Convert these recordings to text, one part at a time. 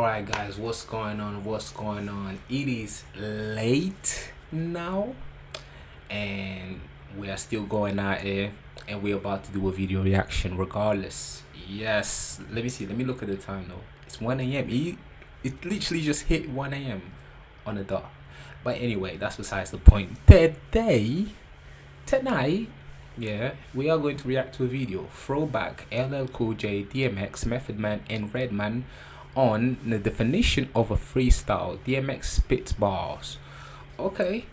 Alright guys, what's going on? What's going on? It is late now and we are still going out here and we're about to do a video reaction regardless. Yes, let me look at the time though. It's 1 a.m. It literally just hit 1 a.m. on the dot. But anyway, that's besides the point. Tonight, yeah, we are going to react to a video. Throwback LL Cool J, DMX, Method Man, and Redman on the definition of a freestyle. DMX spits bars. Okay,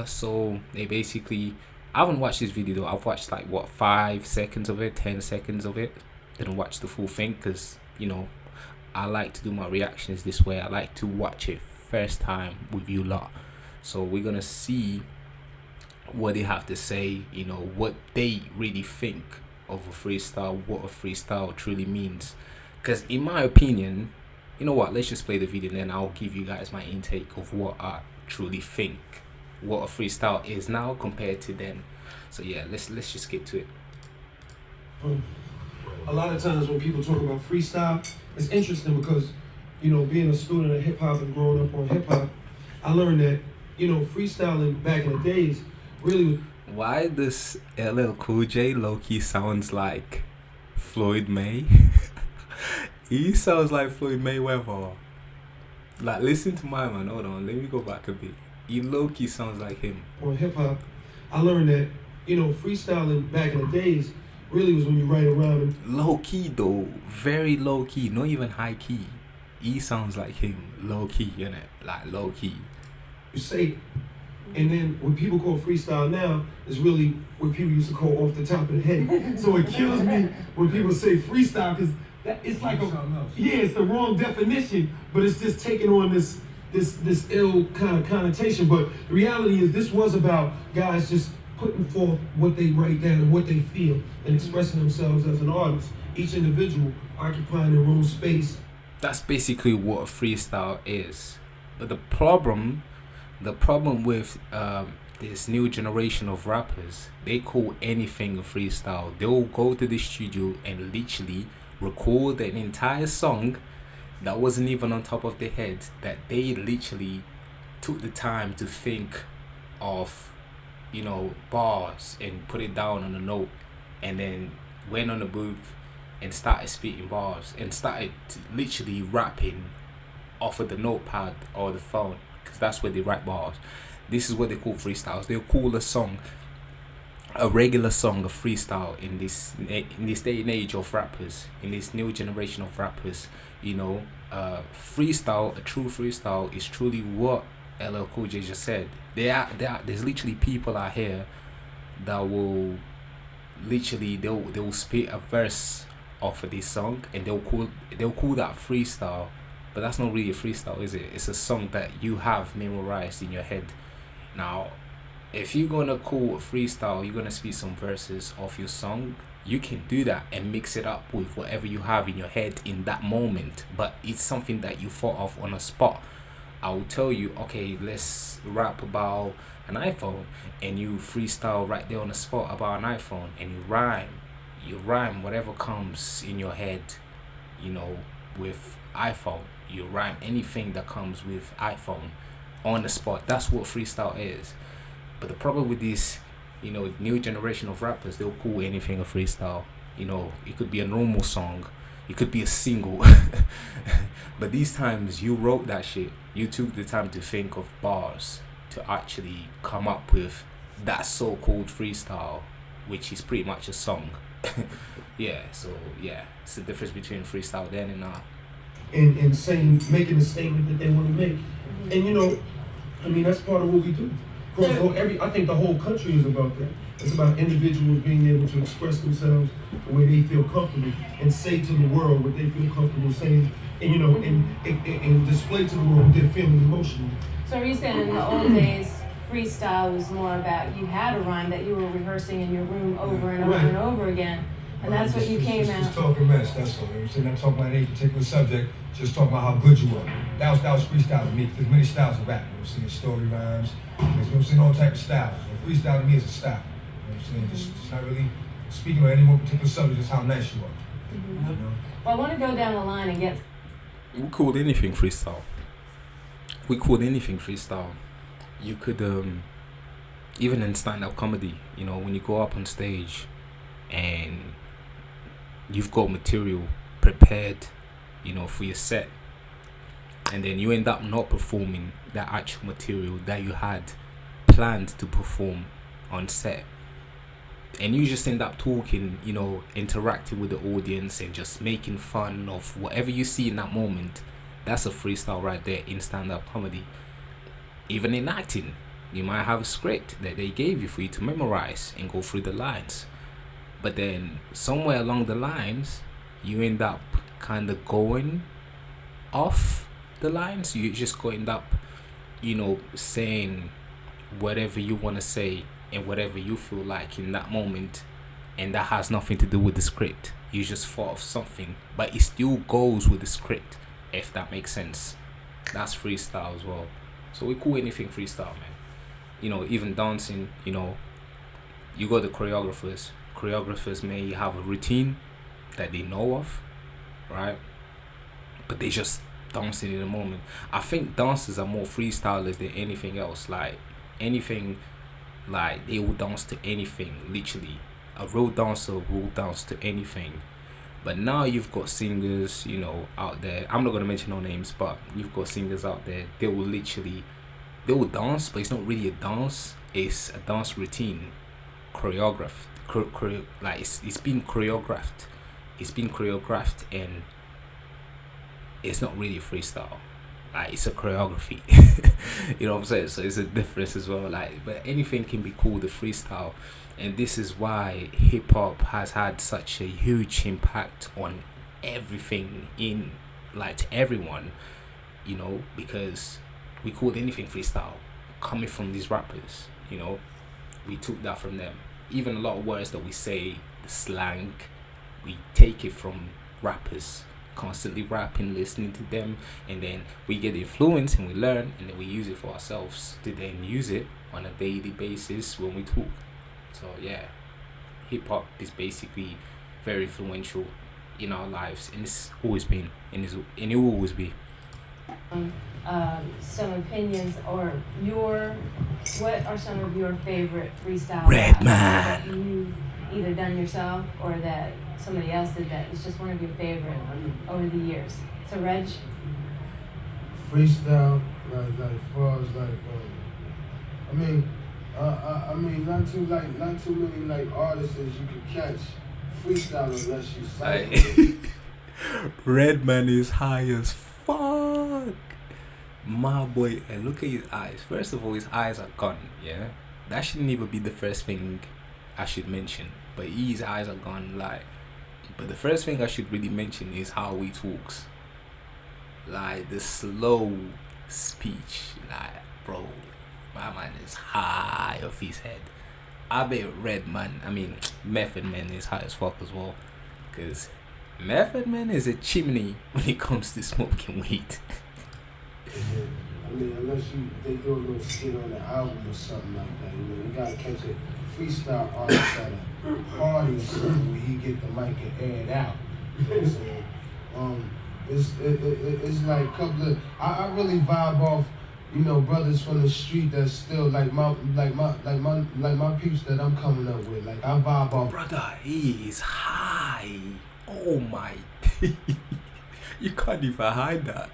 so they basically, I haven't watched this video though. I've watched like what, 5 seconds of it, 10 seconds of it. Didn't watch the full thing because, you know, I like to do my reactions this way. I like to watch it first time with you lot. So we're gonna see what they have to say, you know, what they really think of a freestyle, what a freestyle truly means. Because in my opinion, you know what, let's just play the video and then I'll give you guys my intake of what I truly think what a freestyle is now compared to then. So yeah, let's just get to it. A lot of times when people talk about freestyle, it's interesting because, you know, being a student of hip hop and growing up on hip hop, I learned that, you know, freestyling back in the days really. Why does LL Cool J low-key sounds like Floyd May? He sounds like Floyd Mayweather. Like, listen to my man. Hold on, let me go back a bit. He low-key sounds like him. On hip hop, I learned that, you know, freestyling back in the days really was when you write around and low-key though, very low-key, not even high-key. He sounds like him, low-key, you know, like low-key. You say, and then what people call freestyle now is really what people used to call off the top of the head. So it kills me when people say freestyle because it's like it's the wrong definition, but it's just taking on this ill kind of connotation. But the reality is this was about guys just putting forth what they write down and what they feel and expressing themselves as an artist. Each individual occupying their own space. That's basically what a freestyle is. But the problem with this new generation of rappers, they call anything a freestyle. They'll go to the studio and literally record an entire song that wasn't even on top of their head, that they literally took the time to think of, you know, bars and put it down on a note, and then went on the booth and started spitting bars and started literally rapping off of the notepad or the phone, because that's where they write bars. This is what they call freestyles. They'll call a song, a regular song, a freestyle in this day and age of rappers, in this new generation of rappers. You know, freestyle, a true freestyle is truly what LL Cool J just said. There's literally people out here that will literally they'll spit a verse off of this song and they'll call that freestyle, but that's not really a freestyle, is it? It's a song that you have memorized in your head. Now, if you're gonna call a freestyle, you're gonna spit some verses off your song, you can do that and mix it up with whatever you have in your head in that moment, but it's something that you thought of on a spot. I will tell you, okay, let's rap about an iPhone, and you freestyle right there on the spot about an iPhone, and you rhyme whatever comes in your head, you know, with iPhone. You rhyme anything that comes with iPhone on the spot. That's what freestyle is. But the problem with this, you know, new generation of rappers, they'll call anything a freestyle. You know, it could be a normal song, it could be a single. But these times you wrote that shit, you took the time to think of bars to actually come up with that so-called freestyle, which is pretty much a song. Yeah, so yeah, it's the difference between freestyle then and now. And saying, making the statement that they want to make. And you know, I mean, that's part of what we do. I think the whole country is about that. It's about individuals being able to express themselves the way they feel comfortable and say to the world what they feel comfortable saying, and you know, and display to the world what they're feeling emotionally. So are you saying in the old days, freestyle was more about you had a rhyme that you were rehearsing in your room over and over and over again, and that's what you came out. Just talking mess, that's all. You know what I'm saying? Not talking about any particular subject, just talking about how good you are. That was freestyle to me. There's many styles of rap. You know what I'm saying? Story rhymes. You know what I'm saying? All type of styles. But freestyle to me is a style. You know what I'm saying? Just not really speaking on any one particular subject, just how nice you are. Mm-hmm. You know? Well, I want to go down the line and get We called anything freestyle. We called anything freestyle. You could even in stand-up comedy, you know, when you go up on stage and you've got material prepared, you know, for your set, and then you end up not performing that actual material that you had planned to perform on set, and you just end up talking, you know, interacting with the audience and just making fun of whatever you see in that moment. That's a freestyle right there in stand-up comedy. Even in acting, you might have a script that they gave you for you to memorize and go through the lines, but then somewhere along the lines you end up kind of going off the lines. You just go end up, you know, saying whatever you want to say and whatever you feel like in that moment, and that has nothing to do with the script. You just thought of something, but it still goes with the script, if that makes sense. That's freestyle as well. So we call anything freestyle, man. You know, even dancing, you know, you got the choreographers. Choreographers may have a routine that they know of, right? But they just dancing in the moment. I think dancers are more freestylers than anything else. Like anything, like they will dance to anything. Literally, a real dancer will dance to anything. But now you've got singers, you know, out there. I'm not gonna mention no names, but you've got singers out there. They will dance, but it's not really a dance. It's a dance routine, choreographed, like it's been choreographed. It's been choreographed, and it's not really freestyle. Like it's a choreography. You know what I'm saying? So it's a difference as well. Like, but anything can be called a freestyle, and this is why hip hop has had such a huge impact on everything in, like, to everyone. You know, because we called anything freestyle coming from these rappers. You know, we took that from them. Even a lot of words that we say, the slang, we take it from rappers. Constantly rapping, listening to them, and then we get the influence and we learn, and then we use it for ourselves to then use it on a daily basis when we talk. So yeah, hip hop is basically very influential in our lives, and it's always been, and it will always be. Some opinions, or what are some of your favorite freestyle Redman. raps that you've either done yourself or that somebody else did that is just one of your favorite over the years? So Reg? Freestyle, like far as like, I mean, not too many like artists as you can catch freestyle unless you cite. Redman is high as fuck. My boy, and look at his eyes. First of all, his eyes are gone, yeah? That shouldn't even be the first thing I should mention. But his eyes are gone, like. But the first thing I should really mention is how he talks. Like, the slow speech. Like, bro, my man is high off his head. I bet Method Man is high as fuck as well. Because Method Man is a chimney when it comes to smoking weed. I mean, unless they do a little skit on the album or something like that, you know, you gotta catch a freestyle artist at a party or something where he get the mic and air it out. You know what I'm saying? It's like a couple of, I really vibe off, you know, brothers from the street that's still like my peeps that I'm coming up with. Like I vibe off. Brother, he is high. Oh my. You can't even hide that.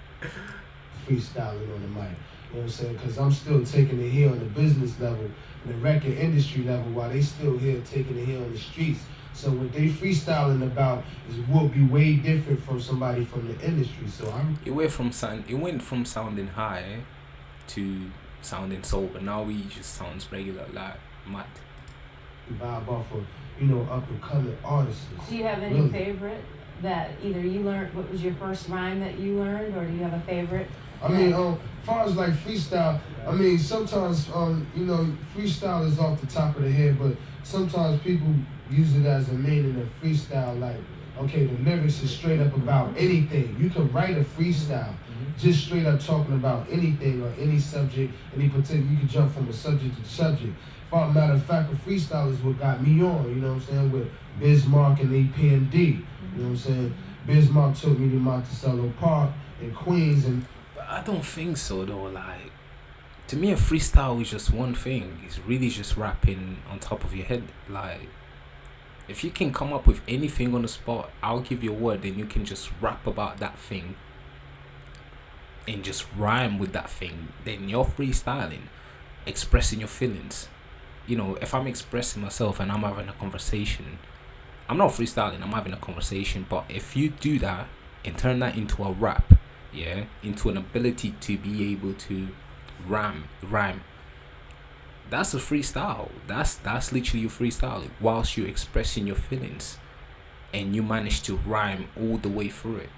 Freestyling on the mic, you know what I'm saying? Because I'm still taking it here on the business level, and the record industry level, while they still here taking it here on the streets. So what they freestyling about will be way different from somebody from the industry. So it went from sounding high to sounding sober. Now he just sounds regular, like mad. Vibe off of, you know, up and coming artists. Do you have any favorite that either you learned? What was your first rhyme that you learned, or do you have a favorite? I mean, as far as like freestyle, I mean, sometimes, you know, freestyle is off the top of the head, but sometimes people use it as a meaning of freestyle, like, okay, the lyrics is straight up about anything. You can write a freestyle just straight up talking about anything or any subject, any particular, you can jump from a subject to subject. Matter of fact, a freestyle is what got me on, you know what I'm saying, with Bismarck and EPMD, you know what I'm saying? Bismarck took me to Monticello Park, in Queens and. But I don't think so though. Like, to me, a freestyle is just one thing. It's really just rapping on top of your head. Like, if you can come up with anything on the spot, I'll give you a word, and you can just rap about that thing and just rhyme with that thing. Then you're freestyling, expressing your feelings. You know, if I'm expressing myself and I'm having a conversation, I'm not freestyling, I'm having a conversation. But if you do that and turn that into a rap, yeah, into an ability to be able to rhyme, that's a freestyle. That's literally your freestyle. Whilst you're expressing your feelings and you manage to rhyme all the way through it.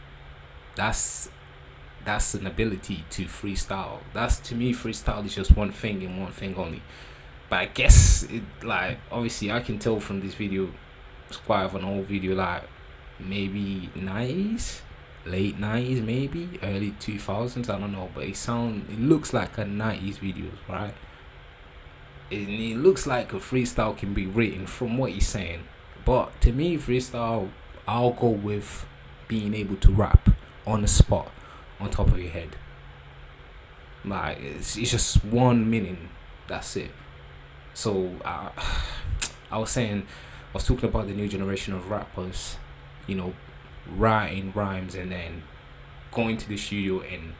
That's an ability to freestyle. That's, to me, freestyle is just one thing and one thing only. But I guess it, like, obviously I can tell from this video, it's quite of an old video, like maybe 90s, late 90s, maybe early 2000s, I don't know, but it looks like a 90s video, right? It looks like a freestyle can be written from what he's saying. But to me, freestyle, I'll go with being able to rap on the spot, on top of your head. Like, it's just one meaning, that's it. So I was talking about the new generation of rappers, you know, writing rhymes and then going to the studio and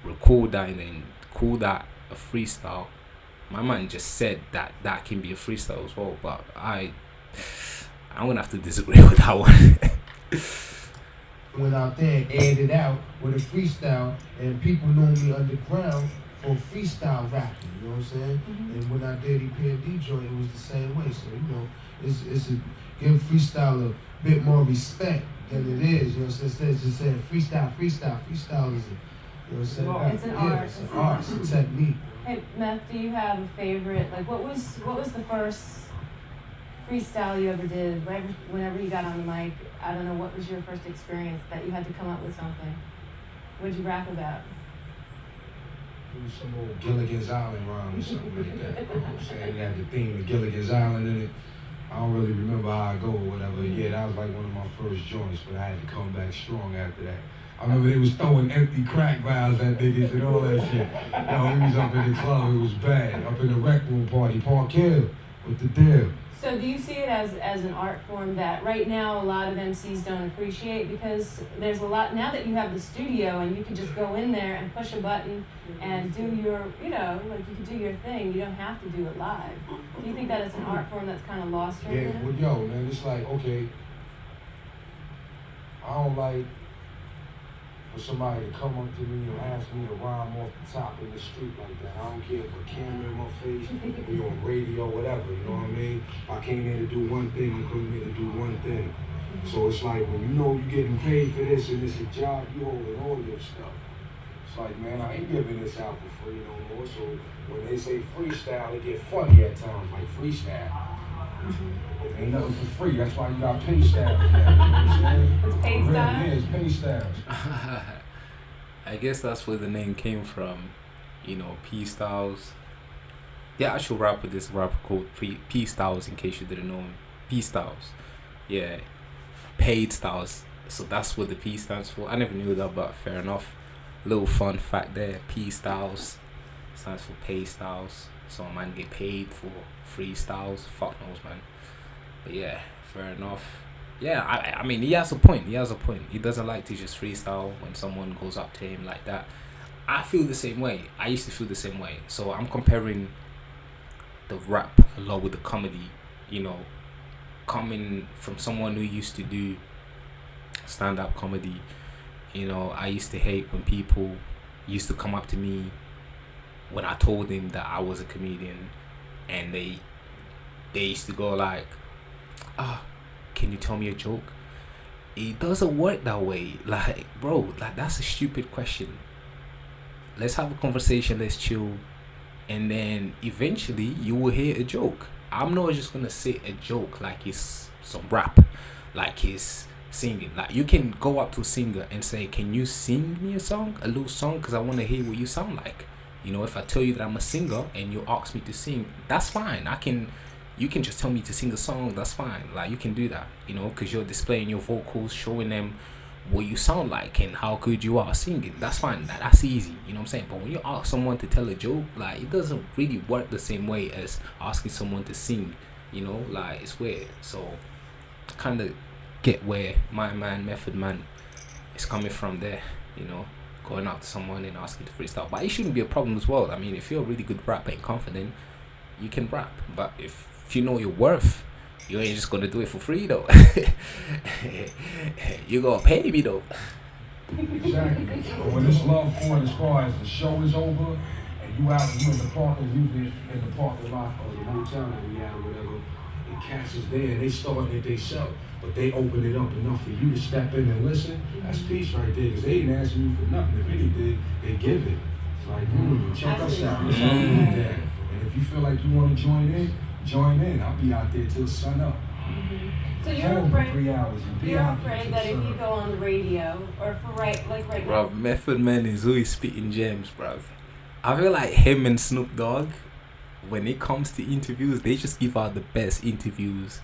record that and then call that a freestyle. My man just said that can be a freestyle as well, but I'm gonna have to disagree with that one. Went out there and aired it out with a freestyle, and people know me underground for freestyle rapping, you know what I'm saying? Mm-hmm. And when I did EPMD joint, it was the same way. So, you know, it's a give freestyle a bit more respect than it is, you know what I'm saying? Instead of just saying freestyle is a, you know what I'm saying? It's an art. It's an art, it's a technique. Hey, Meth, do you have a favorite? Like, what was the first freestyle you ever did? Whenever you got on the mic, I don't know, what was your first experience that you had to come up with something? What did you rap about? It was some old Gilligan's Island rhyme or something like that. You know what I'm saying? It had the theme of Gilligan's Island in it. I don't really remember how I go or whatever. Yeah, that was like one of my first joints, but I had to come back strong after that. I remember they was throwing empty crack vials at niggas and all that shit. Yo, we was up in the club, it was bad. Up in the rec room party, Park Hill, with the deal. So do you see it as an art form that right now a lot of MCs don't appreciate, because there's a lot, now that you have the studio and you can just go in there and push a button and do your, you know, like you can do your thing, you don't have to do it live. Do you think that it's an art form that's kind of lost right Yeah, now? well, yo, man, it's like, okay, I don't like for somebody to come up to me and ask me to rhyme off the top in the street like that. I don't care if a camera in my face, we on radio, whatever, you know what I mean? I came here to do one thing, I came here to do one thing. So it's like, when you know you're getting paid for this and it's a job, you holding all your stuff. It's like, man, I ain't giving this out for free no more. So when they say freestyle, it get funny at times, like freestyle. Ain't nothing for free. That's why you got pay styles now, you know what I'm saying? It's paid Really, style? yeah, it's pay styles. I guess that's where the name came from, you know, P Styles. The actual rapper, this rapper called P Styles, in case you didn't know him. P Styles. Yeah. Paid Styles. So that's what the P stands for. I never knew that, but fair enough. Little fun fact there. P Styles stands for Pay Styles. So a man get paid for freestyles. Fuck knows, man. But yeah, fair enough. Yeah, I mean, he has a point. He doesn't like to just freestyle when someone goes up to him like that. I feel the same way. I used to feel the same way. So I'm comparing the rap a lot with the comedy, you know, coming from someone who used to do stand-up comedy. You know, I used to hate when people used to come up to me when I told them that I was a comedian, and they used to go like, can you tell me a joke? It doesn't work that way. Like, bro, like, that's a stupid question. Let's have a conversation, let's chill, and then eventually you will hear a joke. I'm not just gonna say a joke like it's some rap, like it's singing. Like, you can go up to a singer and say, can you sing me a little song, because I want to hear what you sound like. You know, if I tell you that I'm a singer and you ask me to sing, that's fine. You can just tell me to sing a song, that's fine. Like, you can do that, you know, because you're displaying your vocals, showing them what you sound like and how good you are singing. That's fine. That's easy. You know what I'm saying? But when you ask someone to tell a joke, like, it doesn't really work the same way as asking someone to sing. You know, like, it's weird. So I kind of get where my man Method Man is coming from there. You know, going up to someone and asking to freestyle, but it shouldn't be a problem as well. I mean, if you're a really good rapper and confident, you can rap. But if you know your worth, you ain't just gonna do it for free though. You gonna pay me though. Exactly. But when this love for it, as far as the show is over, and you out and you in the parking, you in the parking lot or the hotel that we at or whatever, and cats is there, and they starting it themselves, but they open it up enough for you to step in and listen. That's peace right there, because they ain't asking you for nothing. If anything, they give it. It's like, check us out. It's all good there. And if you feel like you want to join in, join in. I'll be out there till sun up. So you're afraid, 3 hours. you're afraid that if you go on the radio or for right now. Bruv, Method Man is always spitting gems, bruv. I feel like him and Snoop Dogg, when it comes to interviews, they just give out the best interviews,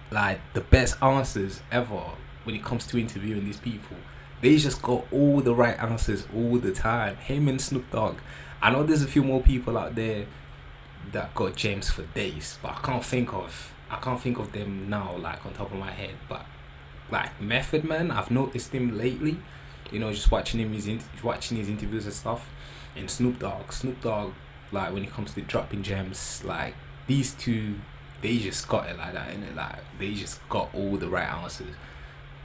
like the best answers ever when it comes to interviewing these people. They just got all the right answers all the time. Him and Snoop Dogg. I know there's a few more people out there that got gems for days, but I can't think of them now, like on top of my head. But like Method Man, I've noticed him lately, you know, just watching his interviews and stuff. And Snoop Dogg, like when it comes to dropping gems, like these two, they just got it like that, innit? Like they just got all the right answers.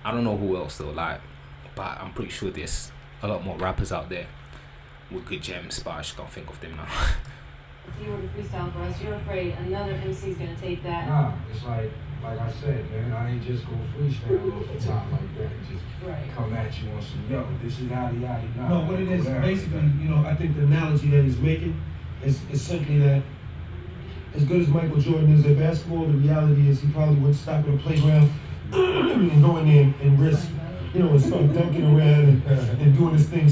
I don't know who else though, like, but I'm pretty sure there's a lot more rappers out there with good gems, but I just can't think of them now. If you were to freestyle for us, you're afraid another MC's gonna take that. Nah, it's like I said, man, I ain't just gonna freestyle off the top like that and just come at you on some, yo, this is yada yada. Nah, No, what it is, basically, you know, I think the analogy that he's making is simply that as good as Michael Jordan is at basketball, the reality is he probably wouldn't stop at a playground and go in there and risk, you know, and start dunking around and doing this thing,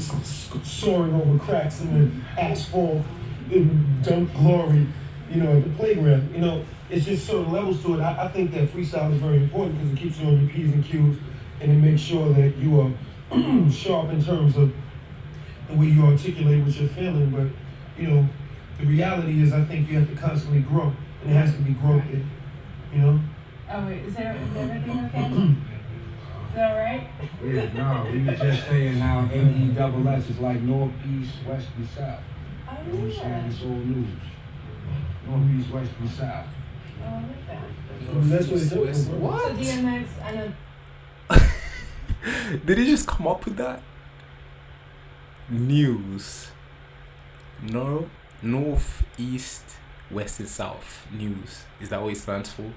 soaring over cracks in the asphalt in dunk glory, you know, at the playground. You know, it's just certain levels to it. I think that freestyle is very important because it keeps you on your P's and Q's and it makes sure that you are sharp in terms of the way you articulate what you're feeling. But, you know, the reality is I think you have to constantly grow, and it has to be growth there, you know? Oh wait, is everything okay? Is that right? Yeah, no, we were just saying how NESS is like north, east, west, and south. Oh, You know what I'm saying? It's old news. North, east, west, and south. Oh, I like that. That's what it's doing. So What? DMX, I know. Did he just come up with that? News. No, north, east, west, and south. News. Is that what it stands for?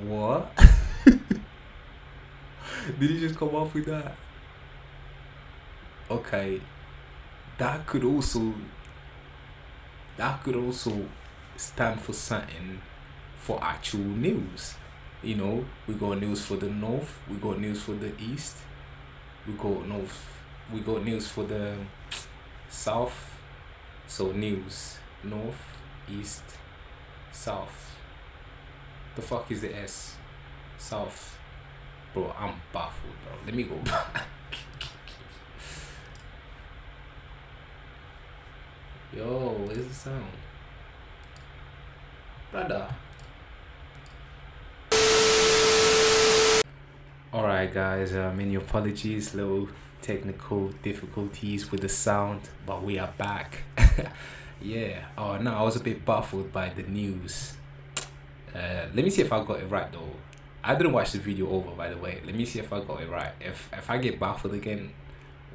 What? Did he just come up with that? Okay. That could also stand for something for actual news. You know, we got news for the north, we got news for the east, we got news for the south. So news, north, east, south. The fuck is the S? South. Bro, I'm baffled, bro. Let me go back. Yo, where's the sound? Brother. Alright guys, many apologies, little technical difficulties with the sound, but we are back. Yeah, oh no, I was a bit baffled by the news. Let me see if I got it right though. I didn't watch the video over, by the way. Let me see if I got it right. If I get baffled again,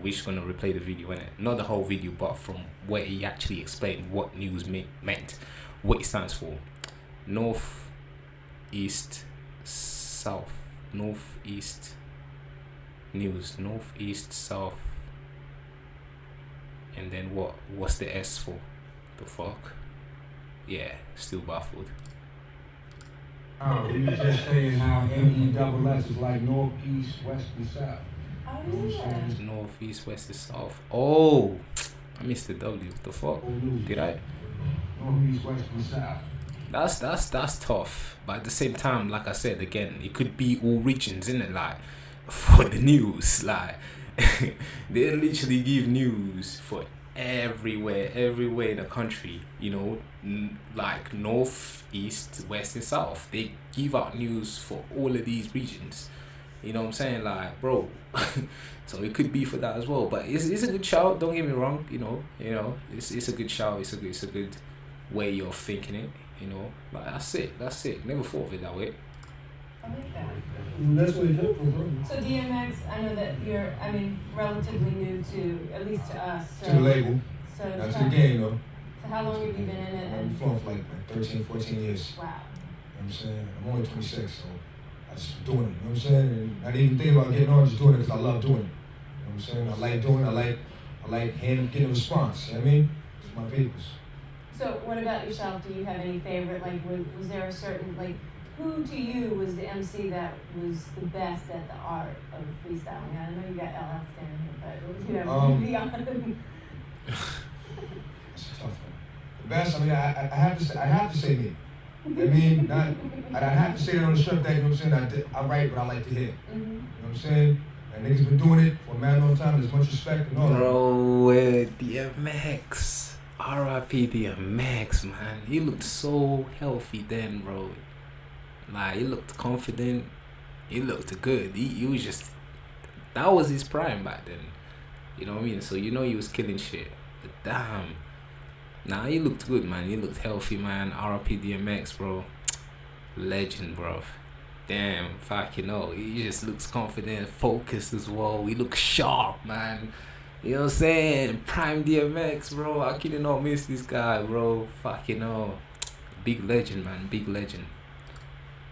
we're just gonna replay the video, innit? Not the whole video, but from where he actually explained what news meant, what it stands for. North, east, south. North, east, news. North, east, south. And then what? What's the S for? The fuck? Yeah, still baffled. Oh, we were just saying how NESS is like north, east, west, and south. Oh, You know what I'm yeah. saying? North, east, west, and south. Oh, I missed the W. The fuck? Old news. Did I? North, east, west, and south. That's tough. But at the same time, like I said again, it could be all regions, innit? Like, for the news. Like they literally give news for everywhere in the country. Like north, east, west, and south. They give out news for all of these regions. You know what I'm saying? Like, bro. So it could be for that as well. But it's a good shout. Don't get me wrong. It's a good shout. It's a good way of thinking it. Like that's it. Never thought of it that way. I like that. That's where it came from, bro. So DMX, I know that you're, relatively new to, at least to us. So, To the label, So, not to the game though. So how long have you been in it? I've been And flowing for like 13, 14 years. wow. You know what I'm saying? I'm only 26, so I just doing it. You know what I'm saying? And I didn't even think about getting on, just doing it because I love doing it. You know what I'm saying? I like doing it. I like getting a response. You know what I mean? It's my people's. So what about yourself? Do you have any favorite, was there a certain, who to you was the MC that was the best at the art of freestyling? I know you got LL standing here, but be honest. It's a tough one. The best, I have to say me. I have to say that on the strip that, you know what I'm saying? I write what I like to hear. Mm-hmm. You know what I'm saying? And niggas been doing it for a mad long time. There's much respect and all that. Bro, DMX. R.I.P. DMX, man. He looked so healthy then, bro. Like, he looked confident. He looked good. He was just... That was his prime back then. You know what I mean? So, he was killing shit. But damn. Nah, he looked good, man. He looked healthy, man. R.I.P. DMX, bro. Legend, bro. Damn, fucking he just looks confident, focused as well. He looks sharp, man. You know what I'm saying? Prime DMX, bro. I couldn't not miss this guy, bro. Fucking big legend, man. Big legend.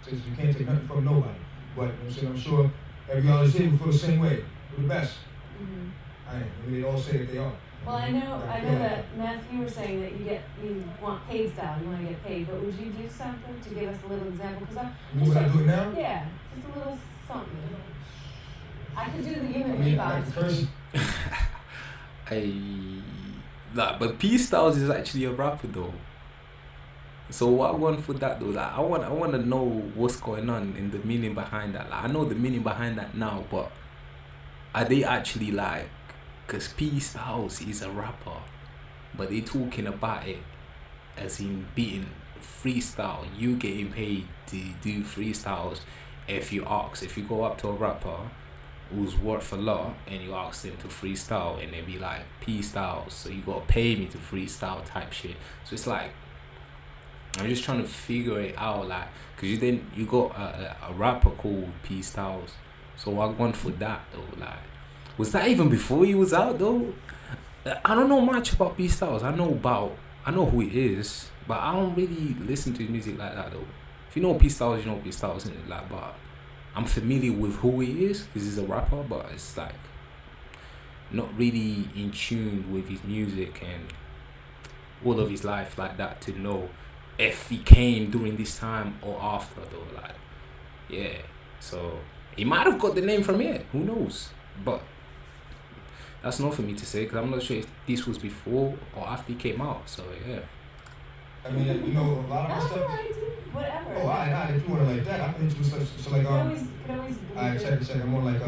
You can't take nothing from nobody. But, you know what I'm saying? I'm sure every other city will feel the same way. We're the best. Mm-hmm. They all say that they are. Well, I know that Matthew, you were saying that you want paid style, you want to get paid, but would you do something to give us a little example? Would I do it now? Yeah, just a little something. I could do the human like beatbox. But P Styles is actually a rapper though. So what I want for that though, like I want to know what's going on in the meaning behind that. Like I know the meaning behind that now, but are they actually like? Cause P Styles is a rapper, but they talking about it as in being freestyle. You getting paid to do freestyles. If you go up to a rapper who's worth a lot and you ask them to freestyle and they be like P Styles, so you gotta pay me to freestyle type shit. So it's like I'm just trying to figure it out, like, cause you got a rapper called P Styles. So I want for that though, like, was that even before he was out though? I don't know much about P Styles. I know who he is, but I don't really listen to his music like that though. If you know P Styles, you know P Styles, isn't it? Like, but I'm familiar with who he is because he's a rapper, but it's like not really in tune with his music and all of his life like that to know if he came during this time or after though. Like, yeah, so he might have got the name from here. Who knows? But that's not for me to say because I'm not sure if this was before or after he came out. So yeah. I mean, you know, a lot of my stuff. Whatever. Oh, alright, if you want it like that, I can hit you with stuff. So like, alright, check. I'm more like,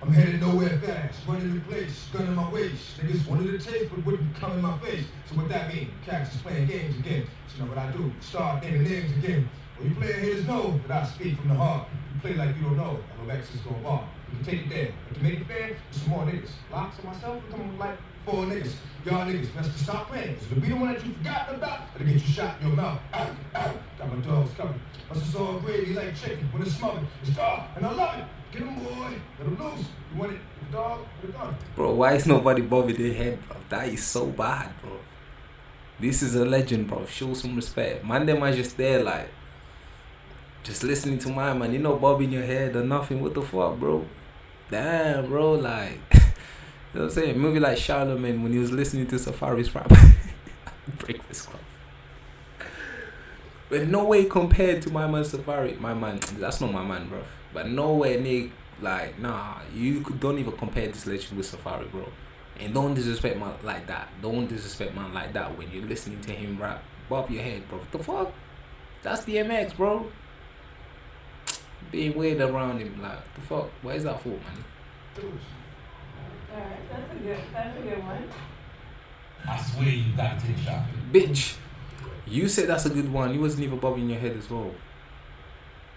I'm headed nowhere fast, running the place, gun in my waist. Niggas wanted to taste, but wouldn't come in my face. So what that mean? Cats is playing games again. So you know what I do? Start naming names again. Well, you playing haters know that I speak from the heart. You play like you don't know. I go access to a bar. You can take it there. But to make it fair, there's some more niggas. Locks on myself, we come with like 4 niggas. Y'all niggas, best to stop playing. So to be the one that you forgot about, that'll get you shot in your mouth. Ow, ow. Got my dogs coming. But it's all gravy like chicken when it's smothered. It's dark, and I love it. Get him, boy. Let him loose. You want it, the dog, the gun. Bro, why is nobody bobbing their head, bro? That is so bad, bro. This is a legend, bro. Show some respect. Man, them are just there, like, just listening to my man. You know, bobbing your head or nothing. What the fuck, bro? Damn, bro, like, you know what I'm saying? Movie like Charlemagne when he was listening to Safari's rap. Breakfast Club. But no way compared to my man Safari. My man, that's not my man, bro. But nowhere near, like, nah, don't even compare this legend with Safari, bro. And don't disrespect man like that. Don't disrespect man like that when you're listening to him rap. Bob your head, bro. What the fuck? That's DMX, bro. being weird around him. Like, the fuck? What is that for, man? Alright, that's a good one. I swear you gotta take a shot. Bitch, you said that's a good one. You wasn't even bobbing your head as well.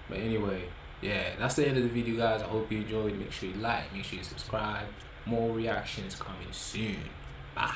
But anyway, yeah, that's the end of the video, guys. I hope you enjoyed. Make sure you like, make sure you subscribe. More reactions coming soon. Bye.